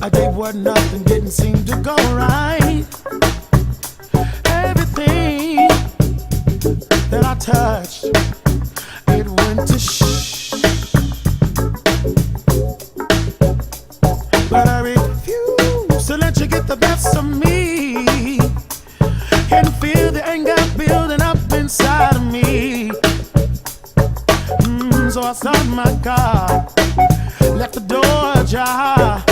A day where nothing didn't seem to go right. Everything that I touched, it went to shh. But I refuse to let you get the best of me. Can feel the anger building up inside of me. So I started my car, left the door ajar.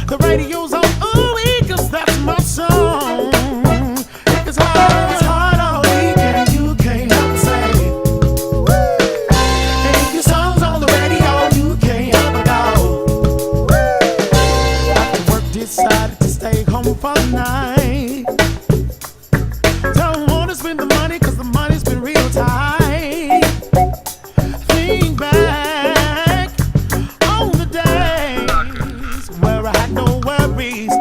The radio's on, ooh, cause that's my song. It's hard all weekend, you can't help but say. And if your song's on the radio, you can't help but go. After work, decided to stay home for the night. Don't wanna spend the money, cause the money's been real tight. Think back on the days where I had no worries.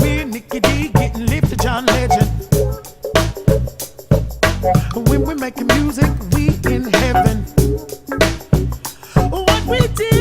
Me and Nicky D getting lifted, John Legend. When we're making music, we in heaven. What we did.